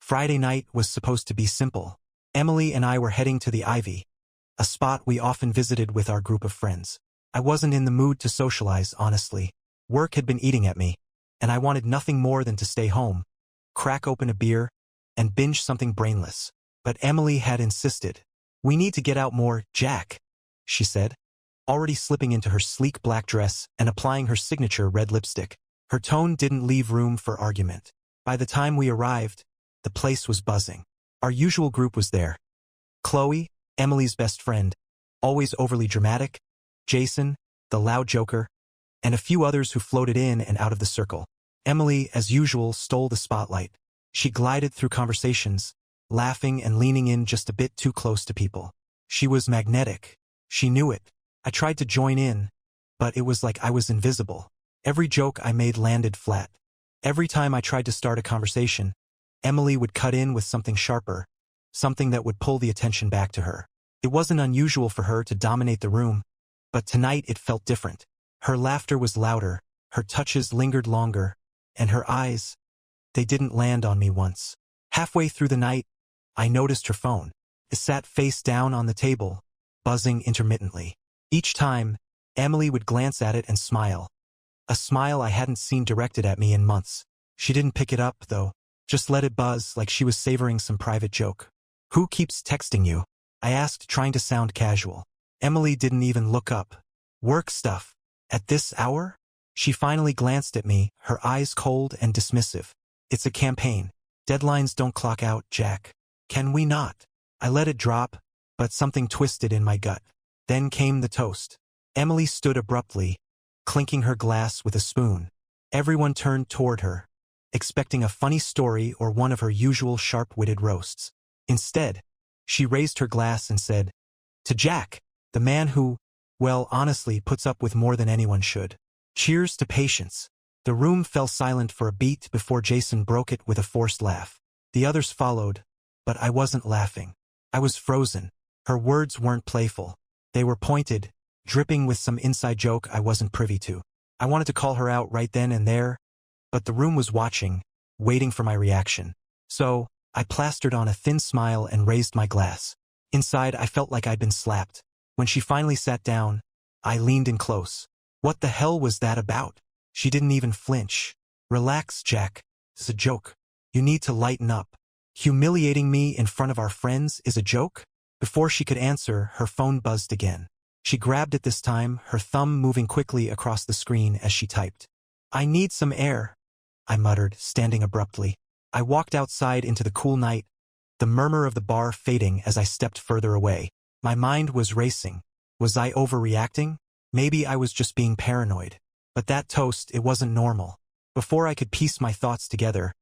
Friday night was supposed to be simple. Emily and I were heading to the Ivy, a spot we often visited with our group of friends. I wasn't in the mood to socialize, honestly. Work had been eating at me, and I wanted nothing more than to stay home, crack open a beer, and binge something brainless. But Emily had insisted. "We need to get out more, Jack," she said, already slipping into her sleek black dress and applying her signature red lipstick. Her tone didn't leave room for argument. By the time we arrived, the place was buzzing. Our usual group was there. Chloe, Emily's best friend, always overly dramatic, Jason, the loud joker, and a few others who floated in and out of the circle. Emily, as usual, stole the spotlight. She glided through conversations, laughing and leaning in just a bit too close to people. She was magnetic. She knew it. I tried to join in, but it was like I was invisible. Every joke I made landed flat. Every time I tried to start a conversation, Emily would cut in with something sharper, something that would pull the attention back to her. It wasn't unusual for her to dominate the room, but tonight it felt different. Her laughter was louder, her touches lingered longer, and her eyes, they didn't land on me once. Halfway through the night, I noticed her phone. It sat face down on the table, buzzing intermittently. Each time, Emily would glance at it and smile. A smile I hadn't seen directed at me in months. She didn't pick it up, though. Just let it buzz like she was savoring some private joke. "Who keeps texting you?" I asked, trying to sound casual. Emily didn't even look up. "Work stuff. At this hour?" She finally glanced at me, her eyes cold and dismissive. "It's a campaign. Deadlines don't clock out, Jack. Can we not?" I let it drop, but something twisted in my gut. Then came the toast. Emily stood abruptly, clinking her glass with a spoon. Everyone turned toward her, expecting a funny story or one of her usual sharp-witted roasts. Instead, she raised her glass and said, "To Jack, the man who, well, honestly, puts up with more than anyone should. Cheers to patience." The room fell silent for a beat before Jason broke it with a forced laugh. The others followed, but I wasn't laughing. I was frozen. Her words weren't playful. They were pointed, dripping with some inside joke I wasn't privy to. I wanted to call her out right then and there, but the room was watching, waiting for my reaction. So, I plastered on a thin smile and raised my glass. Inside, I felt like I'd been slapped. When she finally sat down, I leaned in close. What the hell was that about? She didn't even flinch. "Relax, Jack. It's a joke. You need to lighten up. Humiliating me in front of our friends is a joke?" Before she could answer, her phone buzzed again. She grabbed it this time, her thumb moving quickly across the screen as she typed. "I need some air," I muttered, standing abruptly. I walked outside into the cool night, the murmur of the bar fading as I stepped further away. My mind was racing. Was I overreacting? Maybe I was just being paranoid. But that toast, it wasn't normal. Before I could piece my thoughts together,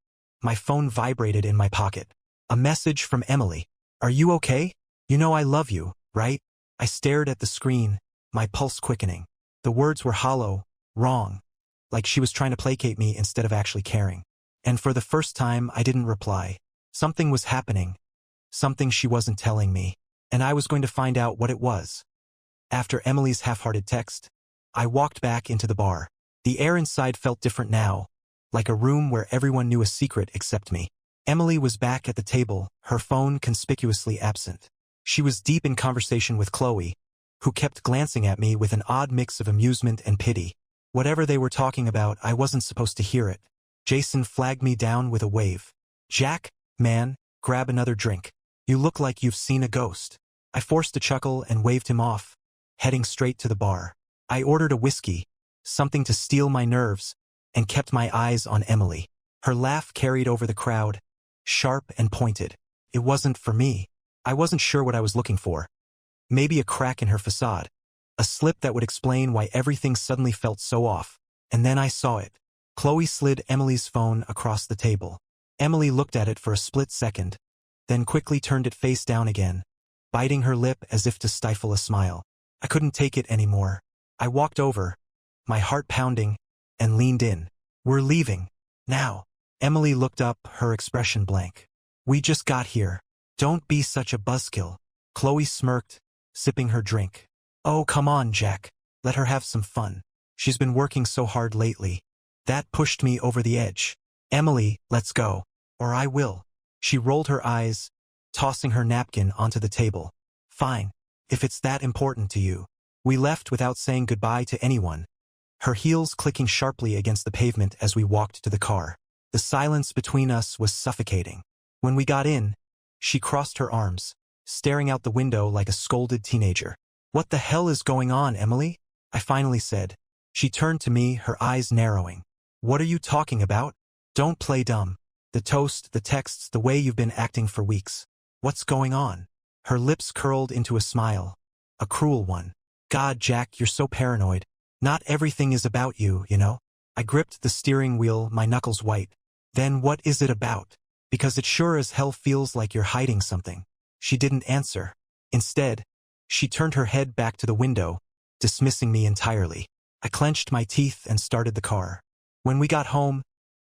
my phone vibrated in my pocket. A message from Emily. "Are you okay? You know I love you, right?" I stared at the screen, my pulse quickening. The words were hollow, wrong, like she was trying to placate me instead of actually caring. And for the first time, I didn't reply. Something was happening, something she wasn't telling me, and I was going to find out what it was. After Emily's half-hearted text, I walked back into the bar. The air inside felt different now, like a room where everyone knew a secret except me. Emily was back at the table, her phone conspicuously absent. She was deep in conversation with Chloe, who kept glancing at me with an odd mix of amusement and pity. Whatever they were talking about, I wasn't supposed to hear it. Jason flagged me down with a wave. "Jack, man, grab another drink. You look like you've seen a ghost." I forced a chuckle and waved him off, heading straight to the bar. I ordered a whiskey, something to steel my nerves, and kept my eyes on Emily. Her laugh carried over the crowd, sharp and pointed. It wasn't for me. I wasn't sure what I was looking for. Maybe a crack in her facade, a slip that would explain why everything suddenly felt so off. And then I saw it. Chloe slid Emily's phone across the table. Emily looked at it for a split second, then quickly turned it face down again, biting her lip as if to stifle a smile. I couldn't take it anymore. I walked over, my heart pounding, and leaned in. "We're leaving. Now." Emily looked up, her expression blank. "We just got here. Don't be such a buzzkill." Chloe smirked, sipping her drink. "Oh, come on, Jack. Let her have some fun. She's been working so hard lately." That pushed me over the edge. "Emily, let's go. Or I will." She rolled her eyes, tossing her napkin onto the table. Fine, if it's that important to you. We left without saying goodbye to anyone, her heels clicking sharply against the pavement as we walked to the car. The silence between us was suffocating. When we got in, she crossed her arms, staring out the window like a scolded teenager. What the hell is going on, Emily? I finally said. She turned to me, her eyes narrowing. What are you talking about? Don't play dumb. The toast, the texts, the way you've been acting for weeks. What's going on? Her lips curled into a smile. A cruel one. God, Jack, you're so paranoid. Not everything is about you, you know? I gripped the steering wheel, my knuckles white. Then what is it about? Because it sure as hell feels like you're hiding something. She didn't answer. Instead, she turned her head back to the window, dismissing me entirely. I clenched my teeth and started the car. When we got home,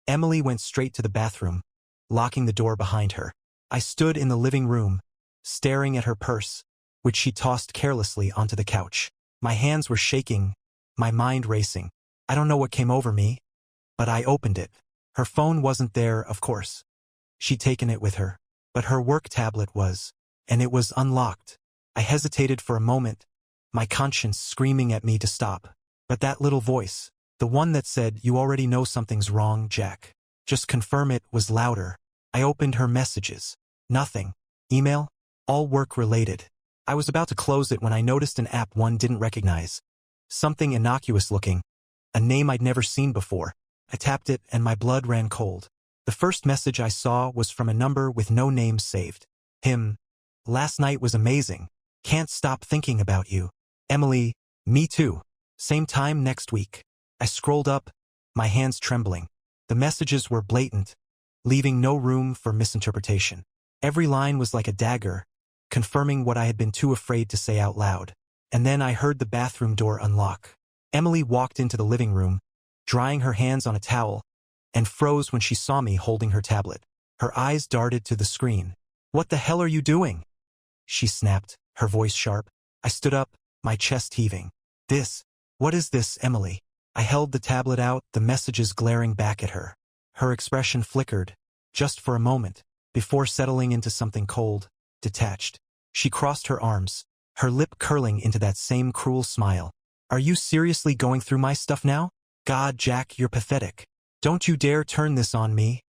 Emily went straight to the bathroom, locking the door behind her. I stood in the living room, staring at her purse, which she tossed carelessly onto the couch. My hands were shaking, my mind racing. I don't know what came over me, but I opened it. Her phone wasn't there, of course. She'd taken it with her, but her work tablet was, and it was unlocked. I hesitated for a moment, my conscience screaming at me to stop. But that little voice, the one that said, "You already know something's wrong, Jack. Just confirm it," was louder. I opened her messages. Nothing. Email? All work-related. I was about to close it when I noticed an app one didn't recognize. Something innocuous looking. A name I'd never seen before. I tapped it and my blood ran cold. The first message I saw was from a number with no name saved. Him. Last night was amazing. Can't stop thinking about you. Emily. Me too. Same time next week. I scrolled up, my hands trembling. The messages were blatant, leaving no room for misinterpretation. Every line was like a dagger, confirming what I had been too afraid to say out loud. And then I heard the bathroom door unlock. Emily walked into the living room, drying her hands on a towel, and froze when she saw me holding her tablet. Her eyes darted to the screen. "What the hell are you doing?" she snapped, her voice sharp. I stood up, my chest heaving. What is this, Emily?" I held the tablet out, the messages glaring back at her. Her expression flickered, just for a moment, before settling into something cold, detached. She crossed her arms, her lip curling into that same cruel smile. "Are you seriously going through my stuff now? God, Jack, you're pathetic. Don't you dare turn this on me,"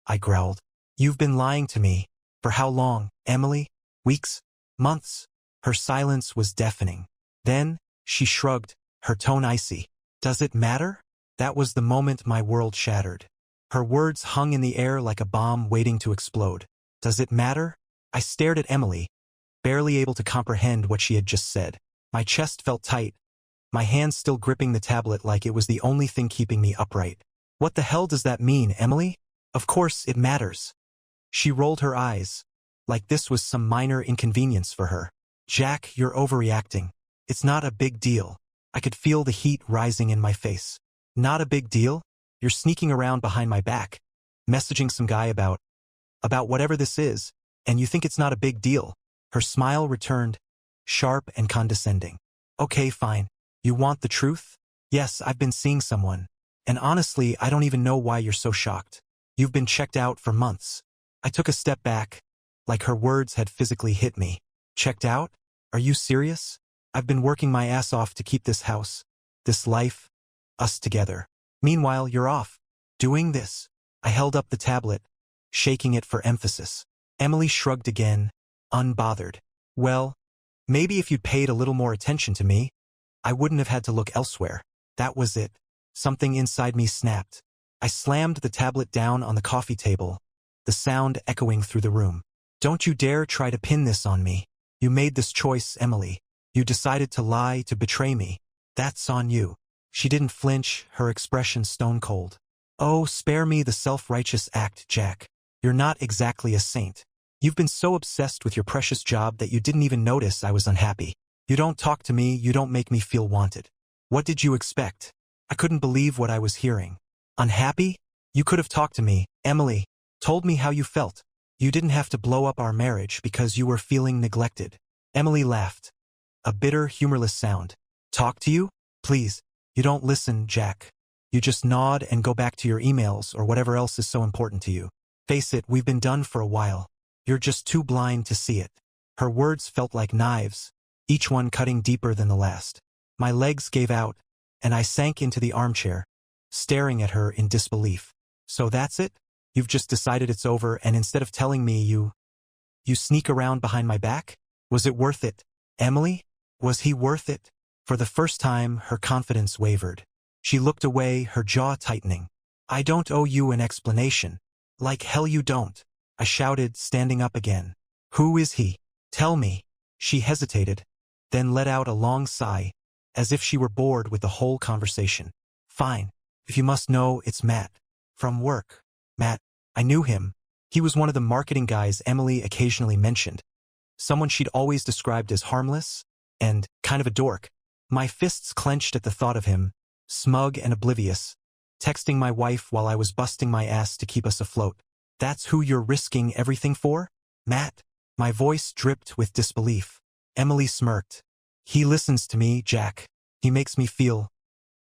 I growled. "You've been lying to me. For how long, Emily? Weeks? Months?" Her silence was deafening. Then, she shrugged, her tone icy. "Does it matter?" That was the moment my world shattered. Her words hung in the air like a bomb waiting to explode. "Does it matter?" I stared at Emily, barely able to comprehend what she had just said. My chest felt tight, my hands still gripping the tablet like it was the only thing keeping me upright. "What the hell does that mean, Emily?" "Of course it matters." She rolled her eyes, like this was some minor inconvenience for her. "Jack, you're overreacting. It's not a big deal." I could feel the heat rising in my face. "Not a big deal? You're sneaking around behind my back, messaging some guy about whatever this is, and you think it's not a big deal." Her smile returned, sharp and condescending. "Okay, fine. You want the truth?" "Yes, I've been seeing someone. And honestly, I don't even know why you're so shocked. You've been checked out for months." I took a step back, like her words had physically hit me. "Checked out? Are you serious? I've been working my ass off to keep this house, this life, us together. Meanwhile, you're off, doing this." I held up the tablet, shaking it for emphasis. Emily shrugged again, unbothered. "Well, maybe if you'd paid a little more attention to me, I wouldn't have had to look elsewhere." That was it. Something inside me snapped. I slammed the tablet down on the coffee table, the sound echoing through the room. "Don't you dare try to pin this on me. You made this choice, Emily. You decided to lie, to betray me. That's on you." She didn't flinch, her expression stone cold. "Oh, spare me the self-righteous act, Jack. You're not exactly a saint. You've been so obsessed with your precious job that you didn't even notice I was unhappy. You don't talk to me, you don't make me feel wanted. What did you expect?" I couldn't believe what I was hearing. "Unhappy? You could have talked to me, Emily. Told me how you felt. You didn't have to blow up our marriage because you were feeling neglected." Emily laughed. A bitter, humorless sound. "Talk to you? Please. You don't listen, Jack. You just nod and go back to your emails or whatever else is so important to you. Face it, we've been done for a while. You're just too blind to see it. Her words felt like knives, each one cutting deeper than the last. My legs gave out, and I sank into the armchair, staring at her in disbelief. So that's it? You've just decided it's over, and instead of telling me you sneak around behind my back? Was it worth it? Emily? Was he worth it? For the first time, her confidence wavered. She looked away, her jaw tightening. I don't owe you an explanation. Like hell you don't. I shouted, standing up again. Who is he? Tell me. She hesitated, then let out a long sigh, as if she were bored with the whole conversation. Fine. If you must know, it's Matt. From work. Matt. I knew him. He was one of the marketing guys Emily occasionally mentioned. Someone she'd always described as harmless and kind of a dork. My fists clenched at the thought of him, smug and oblivious, texting my wife while I was busting my ass to keep us afloat. That's who you're risking everything for? Matt? My voice dripped with disbelief. Emily smirked. He listens to me, Jack. He makes me feel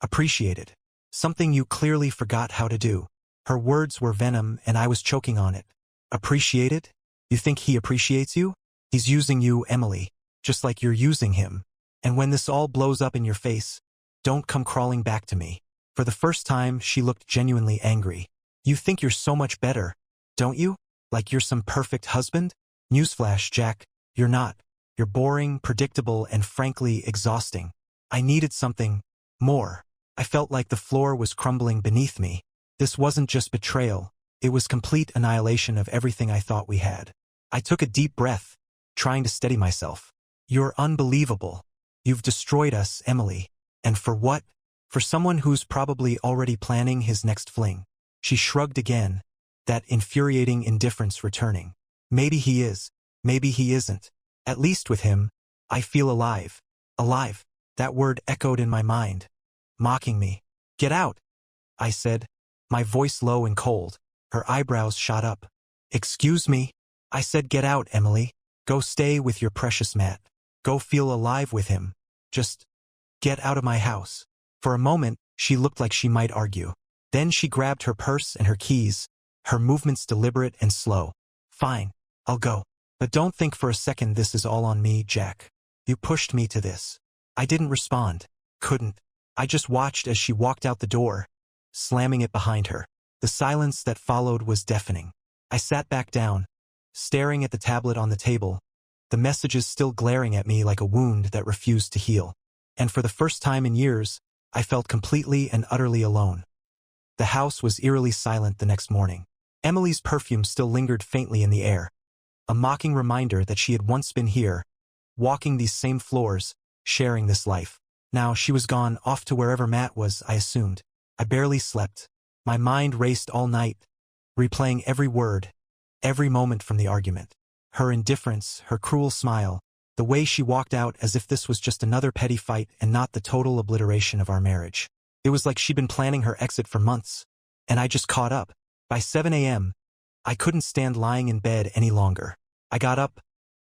appreciated. Something you clearly forgot how to do. Her words were venom and I was choking on it. Appreciated? You think he appreciates you? He's using you, Emily, just like you're using him. And when this all blows up in your face, don't come crawling back to me. For the first time, she looked genuinely angry. You think you're so much better, don't you? Like you're some perfect husband? Newsflash, Jack, you're not. You're boring, predictable, and frankly exhausting. I needed something more. I felt like the floor was crumbling beneath me. This wasn't just betrayal. It was complete annihilation of everything I thought we had. I took a deep breath, trying to steady myself. You're unbelievable. You've destroyed us, Emily. And for what? For someone who's probably already planning his next fling. She shrugged again, that infuriating indifference returning. Maybe he is. Maybe he isn't. At least with him, I feel alive. Alive. That word echoed in my mind, mocking me. Get out, I said, my voice low and cold. Her eyebrows shot up. Excuse me? I said get out, Emily. Go stay with your precious Matt. Go feel alive with him. Just get out of my house. For a moment, she looked like she might argue. Then she grabbed her purse and her keys, her movements deliberate and slow. Fine, I'll go. But don't think for a second this is all on me, Jack. You pushed me to this. I didn't respond. Couldn't. I just watched as she walked out the door, slamming it behind her. The silence that followed was deafening. I sat back down, staring at the tablet on the table, the messages still glaring at me like a wound that refused to heal. And for the first time in years, I felt completely and utterly alone. The house was eerily silent the next morning. Emily's perfume still lingered faintly in the air, a mocking reminder that she had once been here, walking these same floors, sharing this life. Now she was gone, off to wherever Matt was, I assumed. I barely slept. My mind raced all night, replaying every word, every moment from the argument. Her indifference, her cruel smile, the way she walked out as if this was just another petty fight and not the total obliteration of our marriage. It was like she'd been planning her exit for months, and I just caught up. By 7 a.m., I couldn't stand lying in bed any longer. I got up,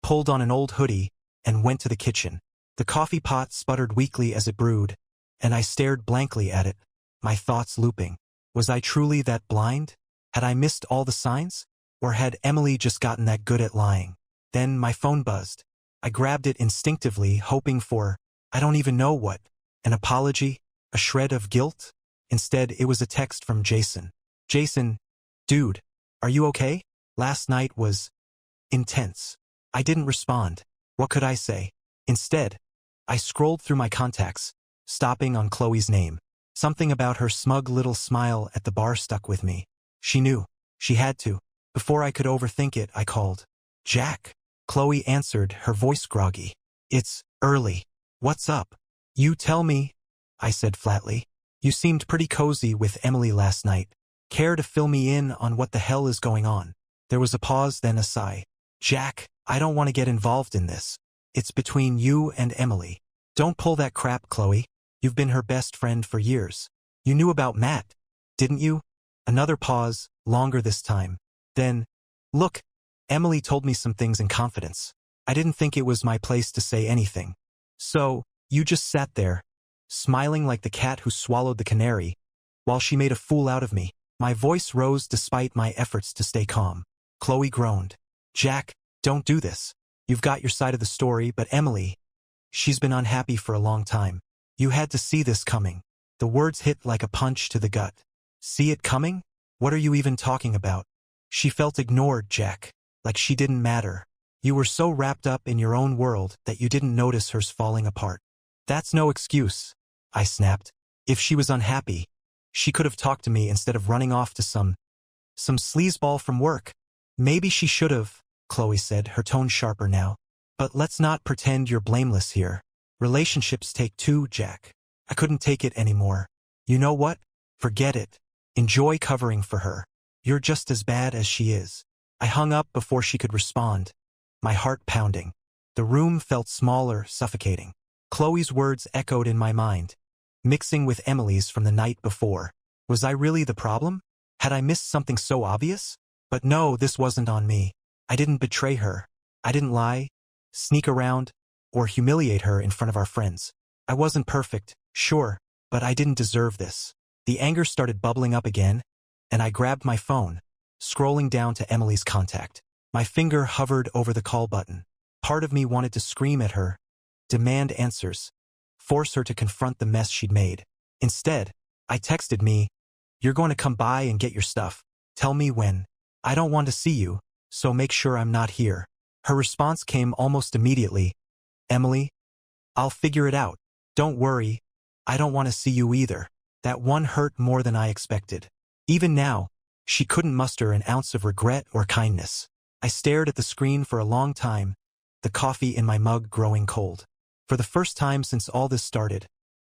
pulled on an old hoodie, and went to the kitchen. The coffee pot sputtered weakly as it brewed, and I stared blankly at it, my thoughts looping. Was I truly that blind? Had I missed all the signs? Or had Emily just gotten that good at lying? Then my phone buzzed. I grabbed it instinctively, hoping for, I don't even know what, an apology, a shred of guilt? Instead, it was a text from Jason. Jason, dude, are you okay? Last night was intense. I didn't respond. What could I say? Instead, I scrolled through my contacts, stopping on Chloe's name. Something about her smug little smile at the bar stuck with me. She knew. She had to. Before I could overthink it, I called. Jack. Chloe answered, her voice groggy. It's early. What's up? You tell me, I said flatly. You seemed pretty cozy with Emily last night. Care to fill me in on what the hell is going on? There was a pause, then a sigh. Jack, I don't want to get involved in this. It's between you and Emily. Don't pull that crap, Chloe. You've been her best friend for years. You knew about Matt, didn't you? Another pause, longer this time. Then, look, Emily told me some things in confidence. I didn't think it was my place to say anything. So, you just sat there, smiling like the cat who swallowed the canary, while she made a fool out of me. My voice rose despite my efforts to stay calm. Chloe groaned. Jack, don't do this. You've got your side of the story, but Emily, she's been unhappy for a long time. You had to see this coming. The words hit like a punch to the gut. See it coming? What are you even talking about? She felt ignored, Jack, like she didn't matter. You were so wrapped up in your own world that you didn't notice hers falling apart. That's no excuse, I snapped. If she was unhappy, she could have talked to me instead of running off to some sleazeball from work. Maybe she should have, Chloe said, her tone sharper now. But let's not pretend you're blameless here. Relationships take two, Jack. I couldn't take it anymore. You know what? Forget it. Enjoy covering for her. You're just as bad as she is. I hung up before she could respond, my heart pounding. The room felt smaller, suffocating. Chloe's words echoed in my mind, mixing with Emily's from the night before. Was I really the problem? Had I missed something so obvious? But no, this wasn't on me. I didn't betray her. I didn't lie, sneak around, or humiliate her in front of our friends. I wasn't perfect, sure, but I didn't deserve this. The anger started bubbling up again, and I grabbed my phone, scrolling down to Emily's contact. My finger hovered over the call button. Part of me wanted to scream at her, demand answers, force her to confront the mess she'd made. Instead, I texted me, "You're going to come by and get your stuff. Tell me when. I don't want to see you, so make sure I'm not here." Her response came almost immediately. "Emily, I'll figure it out. Don't worry. I don't want to see you either." That one hurt more than I expected. Even now, she couldn't muster an ounce of regret or kindness. I stared at the screen for a long time, the coffee in my mug growing cold. For the first time since all this started,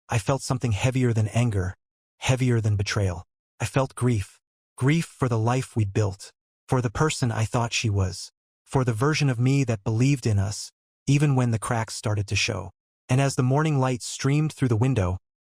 I felt something heavier than anger, heavier than betrayal. I felt grief. Grief for the life we'd built, for the person I thought she was, for the version of me that believed in us, even when the cracks started to show. And as the morning light streamed through the window,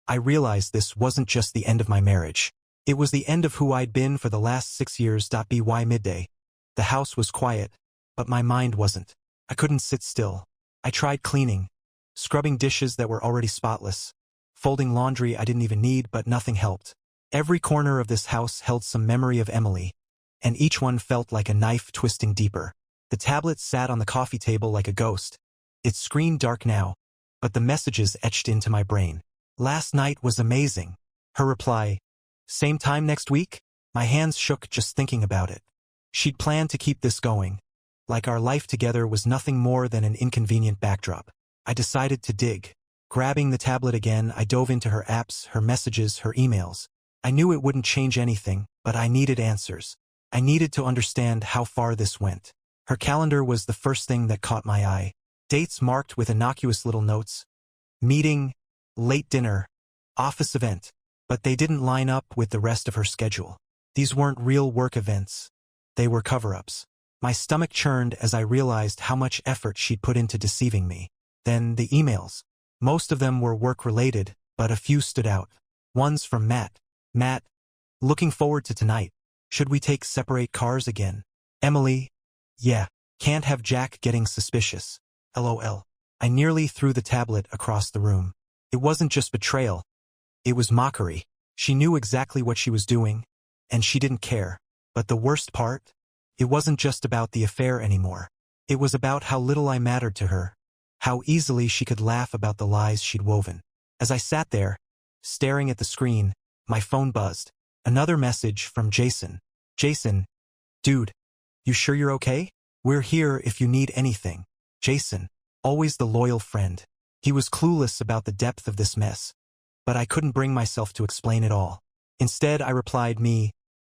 I realized this wasn't just the end of my marriage. It was the end of who I'd been for the last 6 years. By midday, the house was quiet, but my mind wasn't. I couldn't sit still. I tried cleaning, scrubbing dishes that were already spotless, folding laundry I didn't even need, but nothing helped. Every corner of this house held some memory of Emily, and each one felt like a knife twisting deeper. The tablet sat on the coffee table like a ghost, its screen dark now, but the messages etched into my brain. "Last night was amazing." Her reply, "Same time next week?" My hands shook just thinking about it. She'd planned to keep this going, like our life together was nothing more than an inconvenient backdrop. I decided to dig. Grabbing the tablet again, I dove into her apps, her messages, her emails. I knew it wouldn't change anything, but I needed answers. I needed to understand how far this went. Her calendar was the first thing that caught my eye. Dates marked with innocuous little notes. Meeting, late dinner, office event. But they didn't line up with the rest of her schedule. These weren't real work events. They were cover-ups. My stomach churned as I realized how much effort she'd put into deceiving me. Then the emails. Most of them were work-related, but a few stood out. One's from Matt. "Matt, looking forward to tonight. Should we take separate cars again?" Emily, "Yeah, can't have Jack getting suspicious. LOL. I nearly threw the tablet across the room. It wasn't just betrayal. It was mockery. She knew exactly what she was doing, and she didn't care. But the worst part? It wasn't just about the affair anymore. It was about how little I mattered to her, how easily she could laugh about the lies she'd woven. As I sat there, staring at the screen, my phone buzzed. Another message from Jason. "Jason, dude, you sure you're okay? We're here if you need anything." Jason, always the loyal friend. He was clueless about the depth of this mess, but I couldn't bring myself to explain it all. Instead, I replied,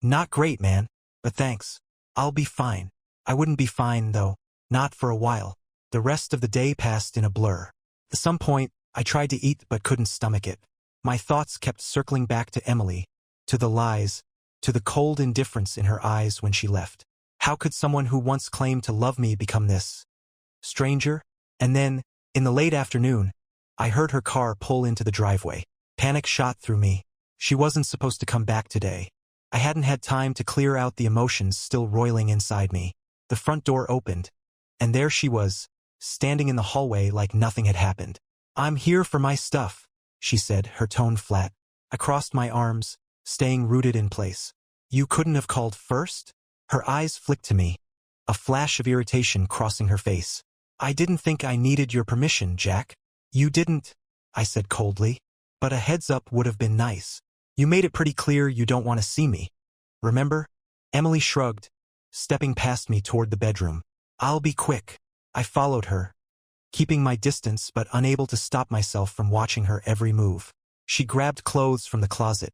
"Not great, man, but thanks. I'll be fine." I wouldn't be fine, though, not for a while. The rest of the day passed in a blur. At some point, I tried to eat but couldn't stomach it. My thoughts kept circling back to Emily, to the lies, to the cold indifference in her eyes when she left. How could someone who once claimed to love me become this stranger? And then, in the late afternoon, I heard her car pull into the driveway. Panic shot through me. She wasn't supposed to come back today. I hadn't had time to clear out the emotions still roiling inside me. The front door opened, and there she was, standing in the hallway like nothing had happened. "I'm here for my stuff," she said, her tone flat. I crossed my arms, staying rooted in place. You couldn't have called first? Her eyes flicked to me, a flash of irritation crossing her face. I didn't think I needed your permission, Jack. You didn't, I said coldly. But a heads up would have been nice. You made it pretty clear you don't want to see me. Remember? Emily shrugged, stepping past me toward the bedroom. I'll be quick. I followed her, keeping my distance but unable to stop myself from watching her every move. She grabbed clothes from the closet,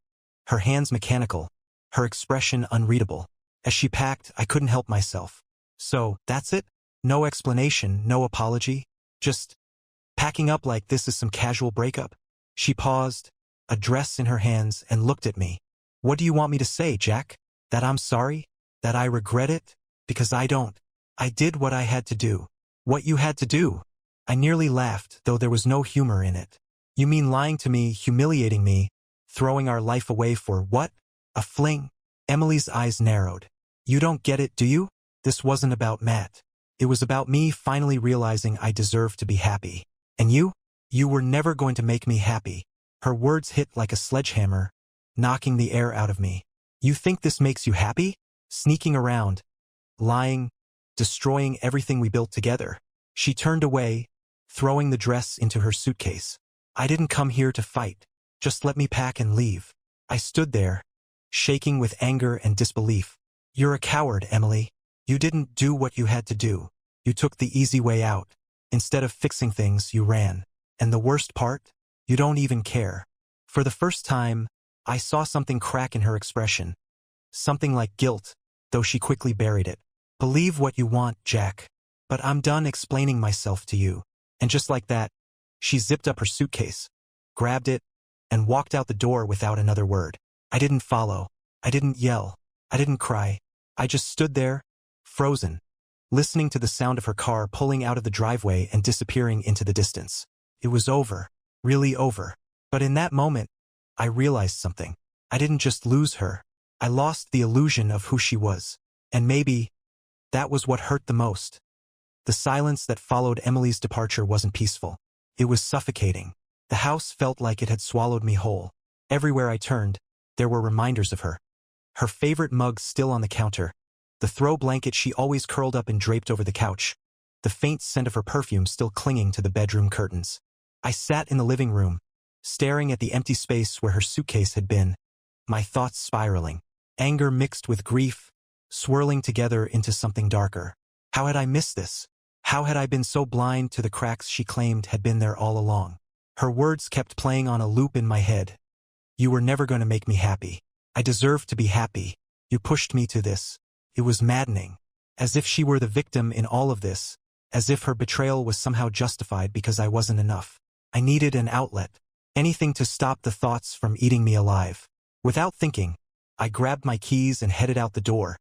her hands mechanical, her expression unreadable. As she packed, I couldn't help myself. So, that's it? No explanation, no apology? Just packing up like this is some casual breakup? She paused, a dress in her hands, and looked at me. What do you want me to say, Jack? That I'm sorry? That I regret it? Because I don't. I did what I had to do. What you had to do? I nearly laughed, though there was no humor in it. You mean lying to me, humiliating me, throwing our life away for what? A fling? Emily's eyes narrowed. You don't get it, do you? This wasn't about Matt. It was about me finally realizing I deserved to be happy. And you? You were never going to make me happy. Her words hit like a sledgehammer, knocking the air out of me. You think this makes you happy? Sneaking around, lying, destroying everything we built together. She turned away, throwing the dress into her suitcase. I didn't come here to fight. Just let me pack and leave. I stood there, shaking with anger and disbelief. You're a coward, Emily. You didn't do what you had to do. You took the easy way out. Instead of fixing things, you ran. And the worst part? You don't even care. For the first time, I saw something crack in her expression. Something like guilt, though she quickly buried it. Believe what you want, Jack. But I'm done explaining myself to you. And just like that, she zipped up her suitcase, grabbed it, and walked out the door without another word. I didn't follow. I didn't yell. I didn't cry. I just stood there, frozen, listening to the sound of her car pulling out of the driveway and disappearing into the distance. It was over, really over. But in that moment, I realized something. I didn't just lose her. I lost the illusion of who she was. And maybe that was what hurt the most. The silence that followed Emily's departure wasn't peaceful. It was suffocating. The house felt like it had swallowed me whole. Everywhere I turned, there were reminders of her. Her favorite mug still on the counter, the throw blanket she always curled up and draped over the couch, the faint scent of her perfume still clinging to the bedroom curtains. I sat in the living room, staring at the empty space where her suitcase had been, my thoughts spiraling, anger mixed with grief, swirling together into something darker. How had I missed this? How had I been so blind to the cracks she claimed had been there all along? Her words kept playing on a loop in my head. You were never going to make me happy. I deserved to be happy. You pushed me to this. It was maddening. As if she were the victim in all of this. As if her betrayal was somehow justified because I wasn't enough. I needed an outlet. Anything to stop the thoughts from eating me alive. Without thinking, I grabbed my keys and headed out the door,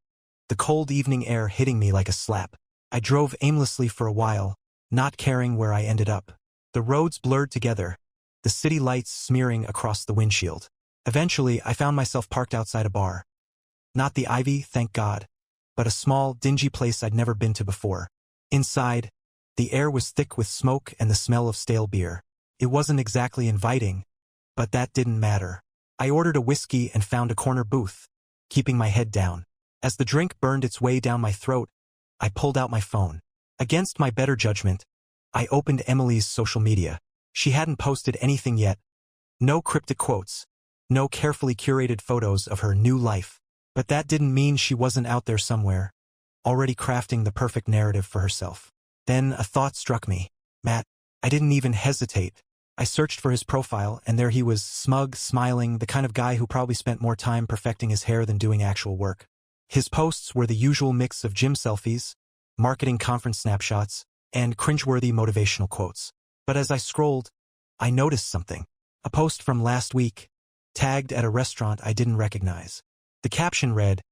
the cold evening air hitting me like a slap. I drove aimlessly for a while, not caring where I ended up. The roads blurred together, the city lights smearing across the windshield. Eventually, I found myself parked outside a bar. Not the Ivy, thank God, but a small, dingy place I'd never been to before. Inside, the air was thick with smoke and the smell of stale beer. It wasn't exactly inviting, but that didn't matter. I ordered a whiskey and found a corner booth, keeping my head down. As the drink burned its way down my throat, I pulled out my phone. Against my better judgment, I opened Emily's social media. She hadn't posted anything yet. No cryptic quotes. No carefully curated photos of her new life. But that didn't mean she wasn't out there somewhere, already crafting the perfect narrative for herself. Then a thought struck me. Matt. I didn't even hesitate. I searched for his profile, and there he was, smug, smiling, the kind of guy who probably spent more time perfecting his hair than doing actual work. His posts were the usual mix of gym selfies, marketing conference snapshots, and cringeworthy motivational quotes. But as I scrolled, I noticed something. A post from last week, tagged at a restaurant I didn't recognize. The caption read,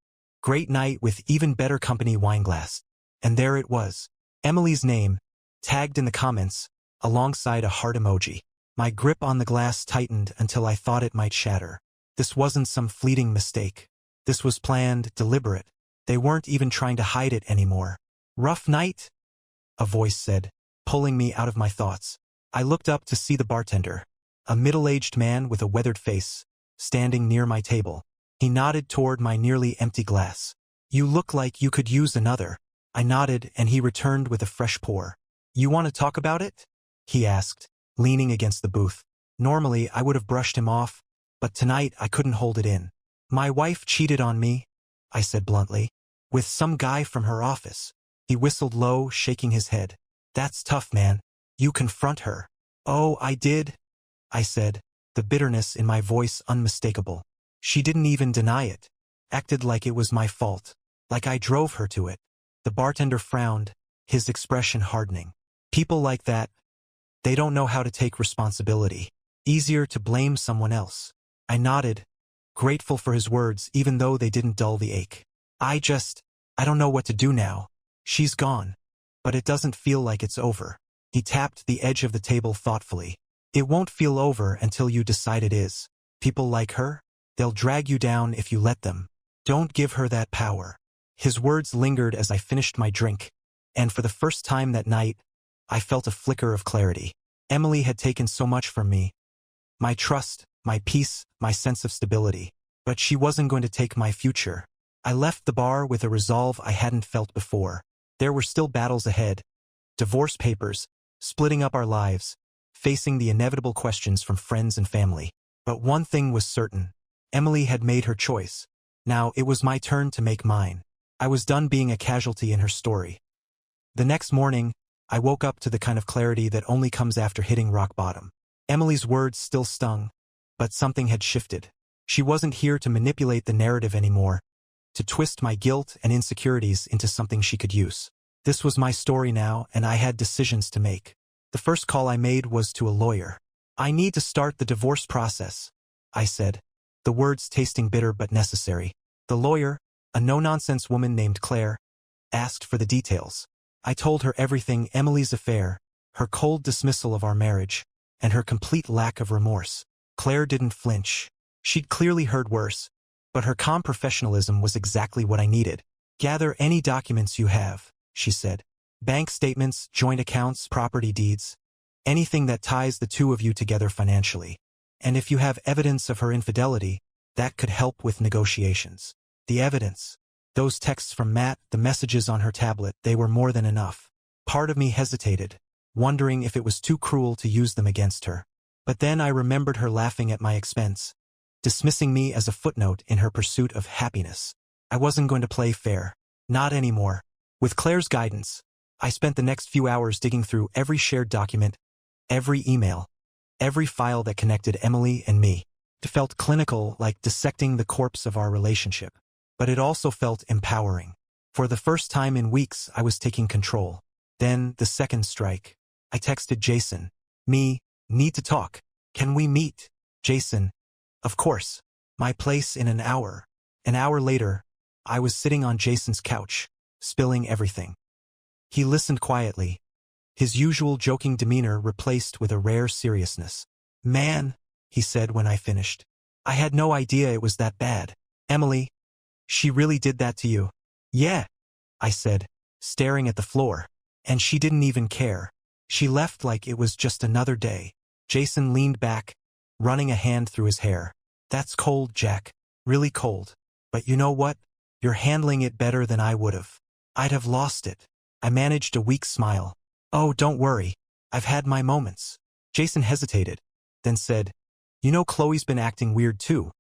"Great night with even better company wineglass." And there it was, Emily's name, tagged in the comments, alongside a heart emoji. My grip on the glass tightened until I thought it might shatter. This wasn't some fleeting mistake. This was planned, deliberate. They weren't even trying to hide it anymore. "Rough night?" a voice said, pulling me out of my thoughts. I looked up to see the bartender, a middle-aged man with a weathered face, standing near my table. He nodded toward my nearly empty glass. You look like you could use another. I nodded, and he returned with a fresh pour. You want to talk about it? He asked, leaning against the booth. Normally, I would have brushed him off, but tonight I couldn't hold it in. My wife cheated on me, I said bluntly, with some guy from her office. He whistled low, shaking his head. That's tough, man. You confront her. Oh, I did, I said, the bitterness in my voice unmistakable. She didn't even deny it. Acted like it was my fault. Like I drove her to it. The bartender frowned, his expression hardening. People like that, they don't know how to take responsibility. Easier to blame someone else. I nodded, grateful for his words even though they didn't dull the ache. I don't know what to do now. She's gone. But it doesn't feel like it's over. He tapped the edge of the table thoughtfully. It won't feel over until you decide it is. People like her? They'll drag you down if you let them. Don't give her that power. His words lingered as I finished my drink, and for the first time that night, I felt a flicker of clarity. Emily had taken so much from me. My trust, my peace, my sense of stability. But she wasn't going to take my future. I left the bar with a resolve I hadn't felt before. There were still battles ahead. Divorce papers, splitting up our lives, facing the inevitable questions from friends and family. But one thing was certain. Emily had made her choice. Now it was my turn to make mine. I was done being a casualty in her story. The next morning, I woke up to the kind of clarity that only comes after hitting rock bottom. Emily's words still stung, but something had shifted. She wasn't here to manipulate the narrative anymore, to twist my guilt and insecurities into something she could use. This was my story now, and I had decisions to make. The first call I made was to a lawyer. I need to start the divorce process, I said, the words tasting bitter but necessary. The lawyer, a no-nonsense woman named Claire, asked for the details. I told her everything: Emily's affair, her cold dismissal of our marriage, and her complete lack of remorse. Claire didn't flinch. She'd clearly heard worse, but her calm professionalism was exactly what I needed. Gather any documents you have, she said. Bank statements, joint accounts, property deeds, anything that ties the two of you together financially. And if you have evidence of her infidelity, that could help with negotiations. The evidence. Those texts from Matt, the messages on her tablet, they were more than enough. Part of me hesitated, wondering if it was too cruel to use them against her. But then I remembered her laughing at my expense, dismissing me as a footnote in her pursuit of happiness. I wasn't going to play fair. Not anymore. With Claire's guidance, I spent the next few hours digging through every shared document, every email, every file that connected Emily and me. It felt clinical, like dissecting the corpse of our relationship. But it also felt empowering. For the first time in weeks, I was taking control. Then, the second strike. I texted Jason. Need to talk. Can we meet? Jason. Of course. My place in an hour. An hour later, I was sitting on Jason's couch, spilling everything. He listened quietly, his usual joking demeanor replaced with a rare seriousness. Man, he said when I finished. I had no idea it was that bad. Emily, she really did that to you? Yeah, I said, staring at the floor. And she didn't even care. She left like it was just another day. Jason leaned back, running a hand through his hair. That's cold, Jack. Really cold. But you know what? You're handling it better than I would have. I'd have lost it. I managed a weak smile. Oh, don't worry. I've had my moments. Jason hesitated, then said, You know Chloe's been acting weird too,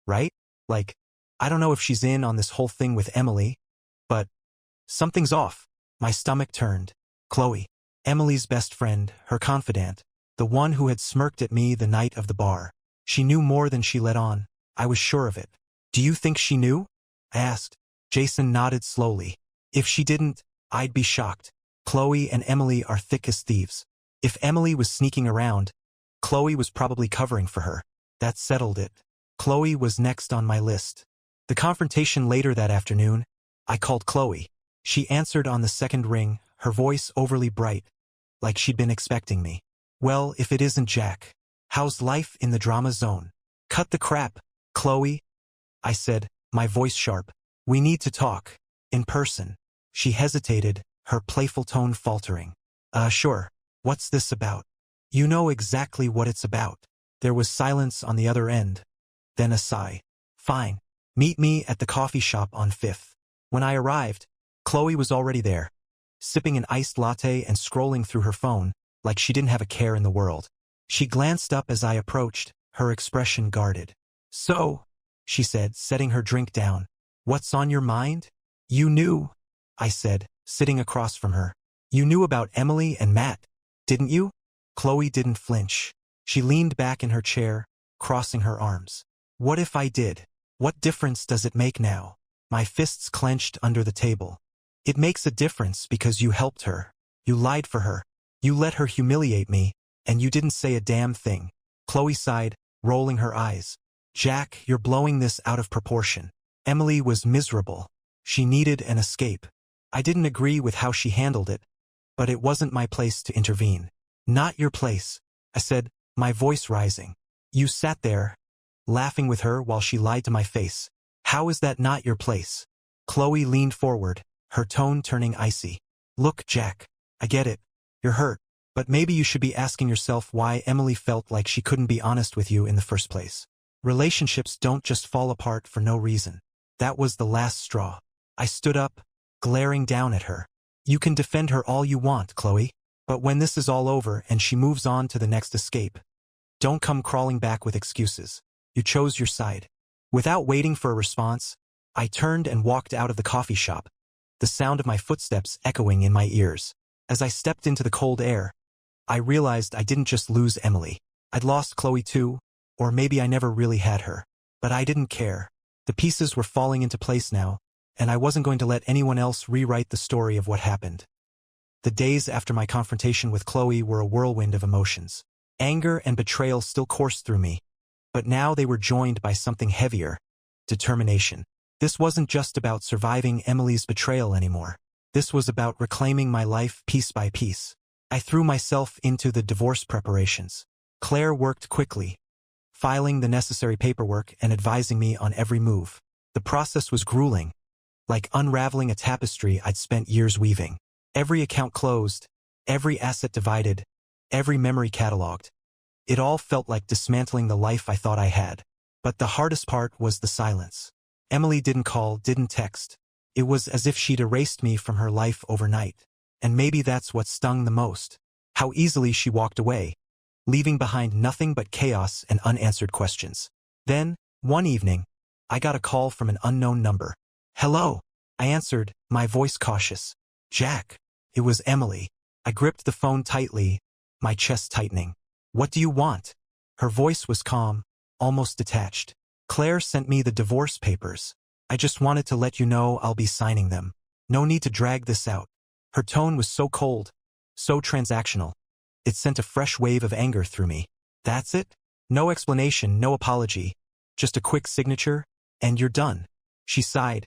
right? Like, I don't know if she's in on this whole thing with Emily, but something's off. My stomach turned. Chloe, Emily's best friend, her confidant, the one who had smirked at me the night of the bar. She knew more than she let on. I was sure of it. Do you think she knew? I asked. Jason nodded slowly. If she didn't, I'd be shocked. Chloe and Emily are thick as thieves. If Emily was sneaking around, Chloe was probably covering for her. That settled it. Chloe was next on my list. The confrontation later that afternoon, I called Chloe. She answered on the second ring, her voice overly bright, like she'd been expecting me. Well, if it isn't Jack. How's life in the drama zone? Cut the crap, Chloe, I said, my voice sharp. We need to talk. In person. She hesitated, her playful tone faltering. Sure. What's this about? You know exactly what it's about. There was silence on the other end. Then a sigh. Fine. Meet me at the coffee shop on 5th. When I arrived, Chloe was already there, sipping an iced latte and scrolling through her phone like she didn't have a care in the world. She glanced up as I approached, her expression guarded. "So," she said, setting her drink down, "what's on your mind?" "You knew," I said, sitting across from her. "You knew about Emily and Matt, didn't you?" Chloe didn't flinch. She leaned back in her chair, crossing her arms. "What if I did? What difference does it make now?" My fists clenched under the table. "It makes a difference because you helped her. You lied for her. You let her humiliate me, and you didn't say a damn thing." Chloe sighed, rolling her eyes. "Jack, you're blowing this out of proportion. Emily was miserable. She needed an escape. I didn't agree with how she handled it, but it wasn't my place to intervene." "Not your place," I said, my voice rising. "You sat there, laughing with her while she lied to my face. How is that not your place?" Chloe leaned forward, her tone turning icy. "Look, Jack, I get it. You're hurt, but maybe you should be asking yourself why Emily felt like she couldn't be honest with you in the first place. Relationships don't just fall apart for no reason. That was the last straw." I stood up, glaring down at her. "You can defend her all you want, Chloe, but when this is all over and she moves on to the next escape, don't come crawling back with excuses. You chose your side." Without waiting for a response, I turned and walked out of the coffee shop, the sound of my footsteps echoing in my ears. As I stepped into the cold air, I realized I didn't just lose Emily. I'd lost Chloe too, or maybe I never really had her. But I didn't care. The pieces were falling into place now, and I wasn't going to let anyone else rewrite the story of what happened. The days after my confrontation with Chloe were a whirlwind of emotions. Anger and betrayal still coursed through me, but now they were joined by something heavier: determination. This wasn't just about surviving Emily's betrayal anymore. This was about reclaiming my life piece by piece. I threw myself into the divorce preparations. Claire worked quickly, filing the necessary paperwork and advising me on every move. The process was grueling, like unraveling a tapestry I'd spent years weaving. Every account closed, every asset divided, every memory cataloged. It all felt like dismantling the life I thought I had. But the hardest part was the silence. Emily didn't call, didn't text. It was as if she'd erased me from her life overnight. And maybe that's what stung the most. How easily she walked away, leaving behind nothing but chaos and unanswered questions. Then, one evening, I got a call from an unknown number. "Hello," I answered, my voice cautious. "Jack." It was Emily. I gripped the phone tightly, my chest tightening. "What do you want?" Her voice was calm, almost detached. "Claire sent me the divorce papers. I just wanted to let you know I'll be signing them. No need to drag this out." Her tone was so cold, so transactional. It sent a fresh wave of anger through me. "That's it? No explanation, no apology. Just a quick signature, and you're done." She sighed,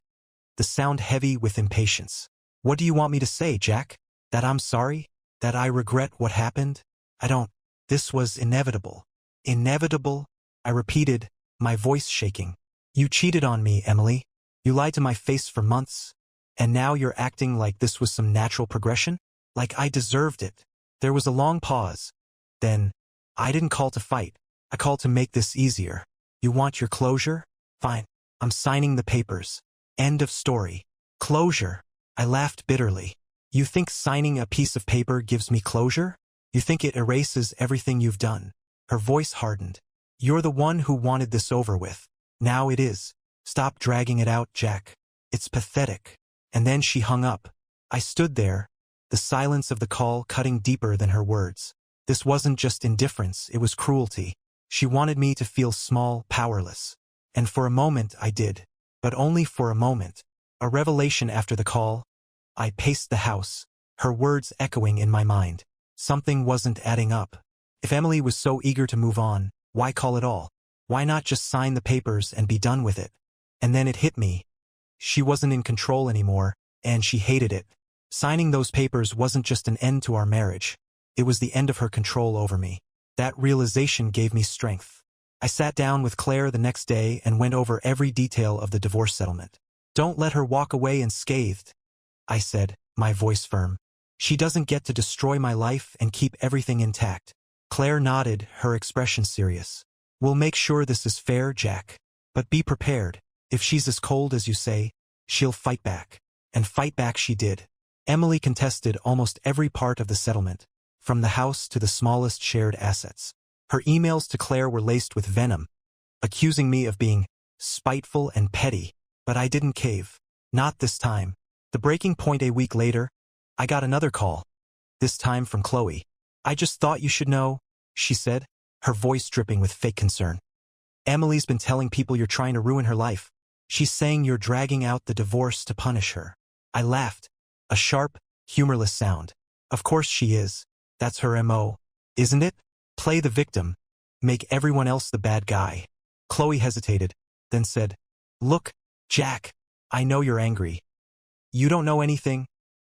the sound heavy with impatience. "What do you want me to say, Jack? That I'm sorry? That I regret what happened? I don't. This was inevitable." "Inevitable?" I repeated, my voice shaking. "You cheated on me, Emily. You lied to my face for months. And now you're acting like this was some natural progression? Like I deserved it." There was a long pause. Then, "I didn't call to fight. I called to make this easier. You want your closure? Fine. I'm signing the papers. End of story." "Closure?" I laughed bitterly. "You think signing a piece of paper gives me closure? You think it erases everything you've done?" Her voice hardened. "You're the one who wanted this over with. Now it is. Stop dragging it out, Jack. It's pathetic." And then she hung up. I stood there, the silence of the call cutting deeper than her words. This wasn't just indifference, it was cruelty. She wanted me to feel small, powerless. And for a moment I did. But only for a moment. A revelation after the call. I paced the house, her words echoing in my mind. Something wasn't adding up. If Emily was so eager to move on, why call at all? Why not just sign the papers and be done with it? And then it hit me. She wasn't in control anymore, and she hated it. Signing those papers wasn't just an end to our marriage. It was the end of her control over me. That realization gave me strength. I sat down with Claire the next day and went over every detail of the divorce settlement. "Don't let her walk away unscathed," I said, my voice firm. "She doesn't get to destroy my life and keep everything intact." Claire nodded, her expression serious. "We'll make sure this is fair, Jack. But be prepared. If she's as cold as you say, she'll fight back. And fight back she did. Emily contested almost every part of the settlement, from the house to the smallest shared assets. Her emails to Claire were laced with venom, accusing me of being spiteful and petty, but I didn't cave. Not this time. The breaking point: a week later, I got another call. This time from Chloe. "I just thought you should know," she said, her voice dripping with fake concern. "Emily's been telling people you're trying to ruin her life. She's saying you're dragging out the divorce to punish her." I laughed. A sharp, humorless sound. Of course she is. That's her MO, isn't it? Play the victim. Make everyone else the bad guy. Chloe hesitated, then said, "Look, Jack, I know you're angry. You don't know anything,"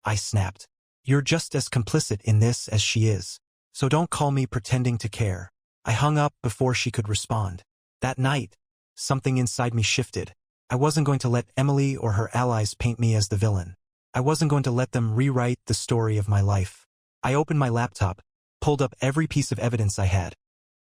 I snapped. "You're just as complicit in this as she is. So don't call me pretending to care." I hung up before she could respond. That night, something inside me shifted. I wasn't going to let Emily or her allies paint me as the villain. I wasn't going to let them rewrite the story of my life. I opened my laptop, pulled up every piece of evidence I had.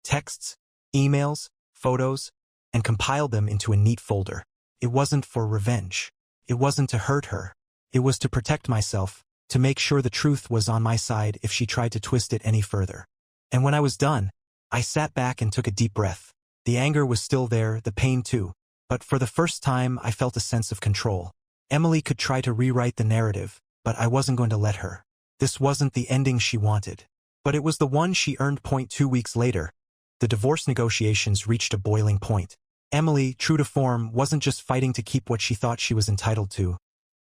Texts, emails, photos, and compiled them into a neat folder. It wasn't for revenge. It wasn't to hurt her. It was to protect myself, to make sure the truth was on my side if she tried to twist it any further. And when I was done, I sat back and took a deep breath. The anger was still there, the pain too. But for the first time, I felt a sense of control. Emily could try to rewrite the narrative, but I wasn't going to let her. This wasn't the ending she wanted. But it was the one she earned. 2 weeks later, the divorce negotiations reached a boiling point. Emily, true to form, wasn't just fighting to keep what she thought she was entitled to.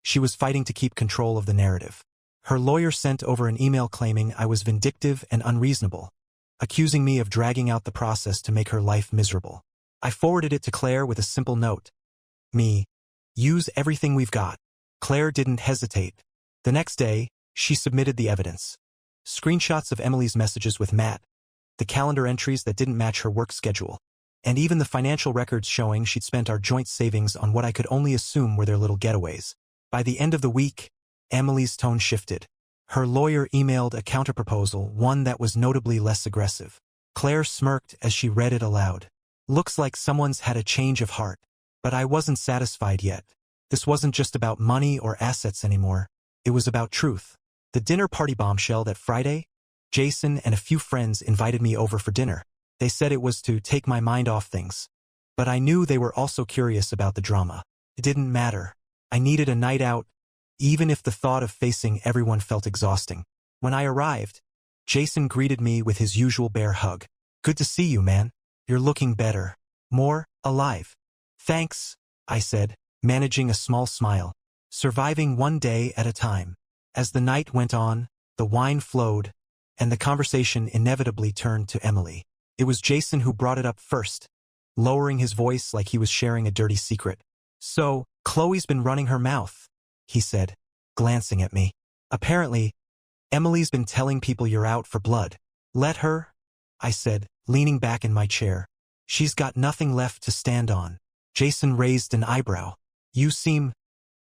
She was fighting to keep control of the narrative. Her lawyer sent over an email claiming I was vindictive and unreasonable, accusing me of dragging out the process to make her life miserable. I forwarded it to Claire with a simple note. Me. Use everything we've got. Claire didn't hesitate. The next day, she submitted the evidence. Screenshots of Emily's messages with Matt, the calendar entries that didn't match her work schedule, and even the financial records showing she'd spent our joint savings on what I could only assume were their little getaways. By the end of the week, Emily's tone shifted. Her lawyer emailed a counterproposal, one that was notably less aggressive. Claire smirked as she read it aloud. "Looks like someone's had a change of heart." But I wasn't satisfied yet. This wasn't just about money or assets anymore. It was about truth. The dinner party bombshell that Friday, Jason and a few friends invited me over for dinner. They said it was to take my mind off things. But I knew they were also curious about the drama. It didn't matter. I needed a night out, even if the thought of facing everyone felt exhausting. When I arrived, Jason greeted me with his usual bear hug. "Good to see you, man. You're looking better. More alive." "Thanks," I said, managing a small smile. Surviving one day at a time. As the night went on, the wine flowed, and the conversation inevitably turned to Emily. It was Jason who brought it up first, lowering his voice like he was sharing a dirty secret. "So, Chloe's been running her mouth," he said, glancing at me. "Apparently, Emily's been telling people you're out for blood." "Let her," I said, leaning back in my chair. "She's got nothing left to stand on." Jason raised an eyebrow. "You seem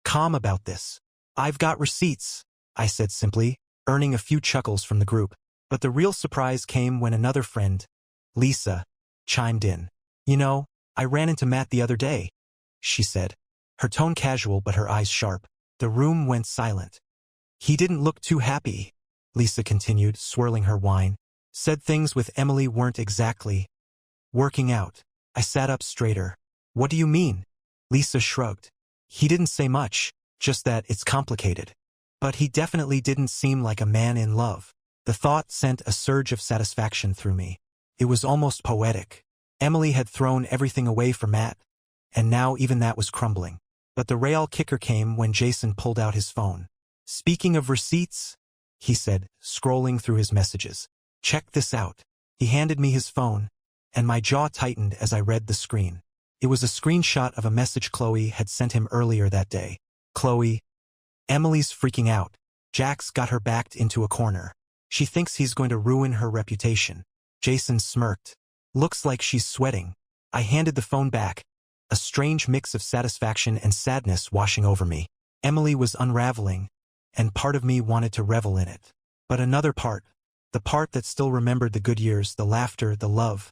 calm about this." "I've got receipts," I said simply, earning a few chuckles from the group. But the real surprise came when another friend, Lisa, chimed in. "You know, I ran into Matt the other day," she said, her tone casual but her eyes sharp. The room went silent. "He didn't look too happy," Lisa continued, swirling her wine. "Said things with Emily weren't exactly working out." I sat up straighter. "What do you mean?" Lisa shrugged. "He didn't say much, just that it's complicated. But he definitely didn't seem like a man in love." The thought sent a surge of satisfaction through me. It was almost poetic. Emily had thrown everything away for Matt, and now even that was crumbling. But the real kicker came when Jason pulled out his phone. "Speaking of receipts," he said, scrolling through his messages. "Check this out." He handed me his phone, and my jaw tightened as I read the screen. It was a screenshot of a message Chloe had sent him earlier that day. "Chloe, Emily's freaking out. Jack's got her backed into a corner. She thinks he's going to ruin her reputation." Jason smirked. "Looks like she's sweating." I handed the phone back, a strange mix of satisfaction and sadness washing over me. Emily was unraveling, and part of me wanted to revel in it. But another part, the part that still remembered the good years, the laughter, the love,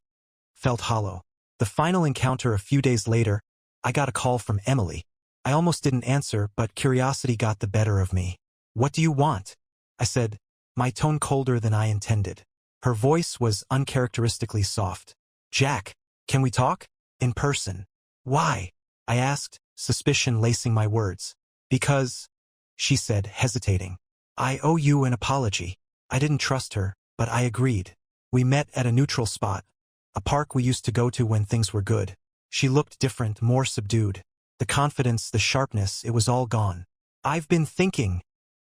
felt hollow. The final encounter a few days later, I got a call from Emily. I almost didn't answer, but curiosity got the better of me. "What do you want?" I said, my tone colder than I intended. Her voice was uncharacteristically soft. "Jack, can we talk? In person." "Why?" I asked, suspicion lacing my words. "Because," she said, hesitating, "I owe you an apology." I didn't trust her, but I agreed. We met at a neutral spot, a park we used to go to when things were good. She looked different, more subdued. The confidence, the sharpness, it was all gone. "I've been thinking,"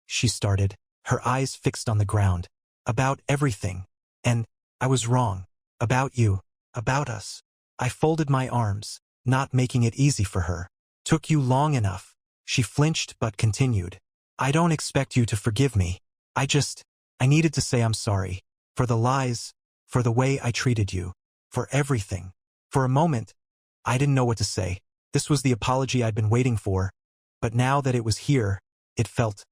she started, her eyes fixed on the ground, "about everything. And I was wrong. About you. About us." I folded my arms, not making it easy for her. "Took you long enough." She flinched but continued. "I don't expect you to forgive me. I needed to say I'm sorry. For the lies, for the way I treated you, for everything." For a moment, I didn't know what to say. This was the apology I'd been waiting for, but now that it was here, it felt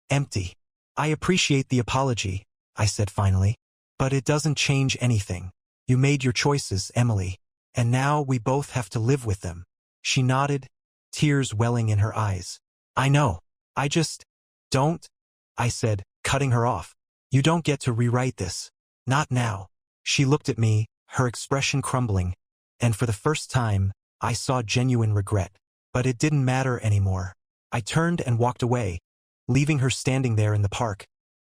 empty. "I appreciate the apology," I said finally, "but it doesn't change anything. You made your choices, Emily, and now we both have to live with them." She nodded, tears welling in her eyes. "I know. I just don't," I said, cutting her off. "You don't get to rewrite this. Not now." She looked at me, her expression crumbling, and for the first time, I saw genuine regret. But it didn't matter anymore. I turned and walked away, leaving her standing there in the park,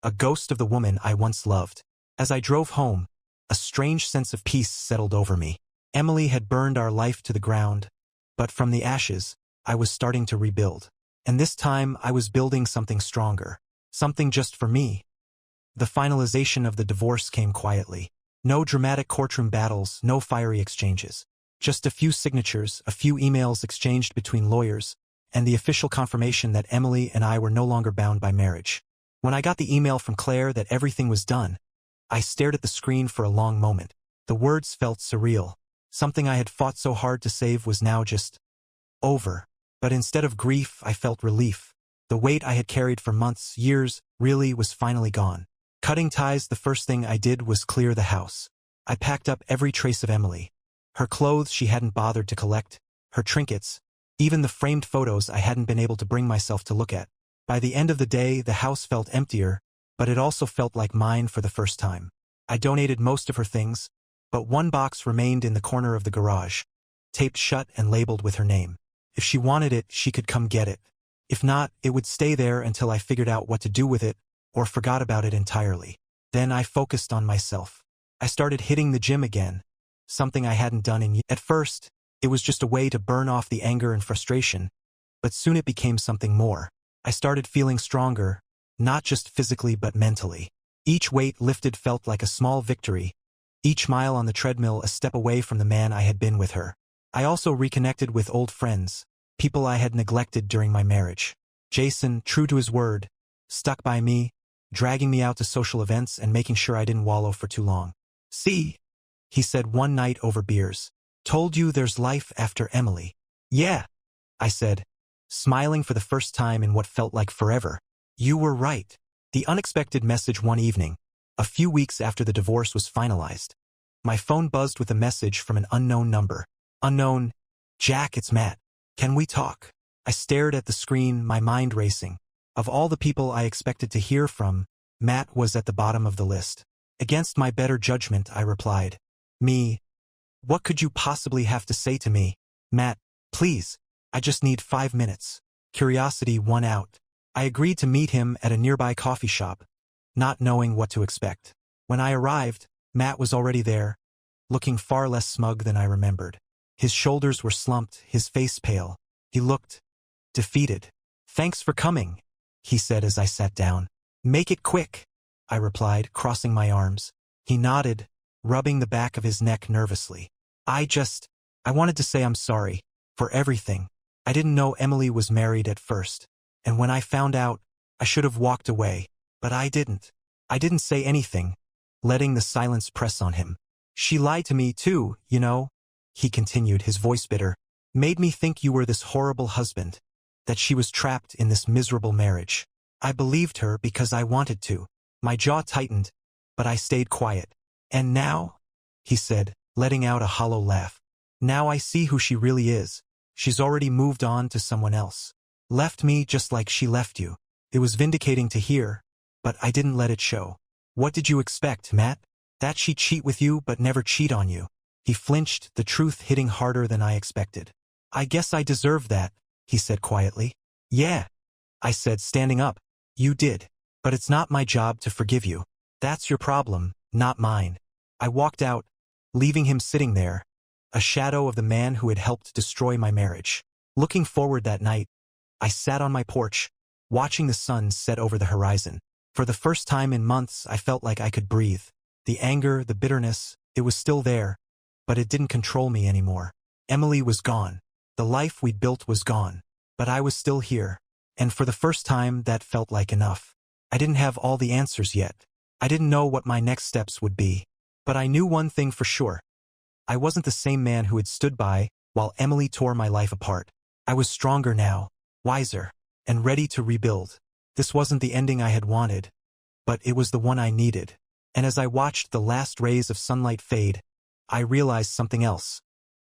a ghost of the woman I once loved. As I drove home, a strange sense of peace settled over me. Emily had burned our life to the ground, but from the ashes, I was starting to rebuild. And this time, I was building something stronger. Something just for me. The finalization of the divorce came quietly. No dramatic courtroom battles, no fiery exchanges. Just a few signatures, a few emails exchanged between lawyers, and the official confirmation that Emily and I were no longer bound by marriage. When I got the email from Claire that everything was done, I stared at the screen for a long moment. The words felt surreal. Something I had fought so hard to save was now just over. But instead of grief, I felt relief. The weight I had carried for months, years, really was finally gone. Cutting ties, the first thing I did was clear the house. I packed up every trace of Emily. Her clothes she hadn't bothered to collect, her trinkets, even the framed photos I hadn't been able to bring myself to look at. By the end of the day, the house felt emptier, but it also felt like mine for the first time. I donated most of her things, but one box remained in the corner of the garage, taped shut and labeled with her name. If she wanted it, she could come get it. If not, it would stay there until I figured out what to do with it, or forgot about it entirely. Then I focused on myself. I started hitting the gym again, something I hadn't done in years. At first, it was just a way to burn off the anger and frustration, but soon it became something more. I started feeling stronger, not just physically but mentally. Each weight lifted felt like a small victory, each mile on the treadmill a step away from the man I had been with her. I also reconnected with old friends, people I had neglected during my marriage. Jason, true to his word, stuck by me, dragging me out to social events and making sure I didn't wallow for too long. "See," he said one night over beers. "Told you there's life after Emily." "Yeah," I said, smiling for the first time in what felt like forever. "You were right." The unexpected message one evening, a few weeks after the divorce was finalized. My phone buzzed with a message from an unknown number. Unknown, "Jack, it's Matt. Can we talk?" I stared at the screen, my mind racing. Of all the people I expected to hear from, Matt was at the bottom of the list. Against my better judgment, I replied, "Me? What could you possibly have to say to me? Matt, please, I just need 5 minutes." Curiosity won out. I agreed to meet him at a nearby coffee shop, not knowing what to expect. When I arrived, Matt was already there, looking far less smug than I remembered. His shoulders were slumped, his face pale. He looked defeated. "Thanks for coming," he said as I sat down. "Make it quick," I replied, crossing my arms. He nodded, rubbing the back of his neck nervously. I wanted to say I'm sorry for everything. I didn't know Emily was married at first, and when I found out, I should have walked away, but I didn't. I didn't say anything, letting the silence press on him. "She lied to me too, you know," he continued, his voice bitter. "Made me think you were this horrible husband, that she was trapped in this miserable marriage. I believed her because I wanted to." My jaw tightened, but I stayed quiet. "And now," he said, letting out a hollow laugh, "now I see who she really is. She's already moved on to someone else. Left me just like she left you. It was vindicating to hear, but I didn't let it show. What did you expect, Matt? That she'd cheat with you but never cheat on you? He flinched, the truth hitting harder than I expected. I guess I deserve that, he said quietly. Yeah, I said, standing up. You did. But it's not my job to forgive you. That's your problem, not mine. I walked out, leaving him sitting there, a shadow of the man who had helped destroy my marriage. Looking forward that night, I sat on my porch, watching the sun set over the horizon. For the first time in months, I felt like I could breathe. The anger, the bitterness, it was still there, but it didn't control me anymore. Emily was gone. The life we'd built was gone. But I was still here, and for the first time that felt like enough. I didn't have all the answers yet. I didn't know what my next steps would be. But I knew one thing for sure. I wasn't the same man who had stood by while Emily tore my life apart. I was stronger now, wiser, and ready to rebuild. This wasn't the ending I had wanted, but it was the one I needed. And as I watched the last rays of sunlight fade, I realized something else.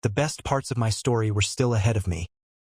The best parts of my story were still ahead of me.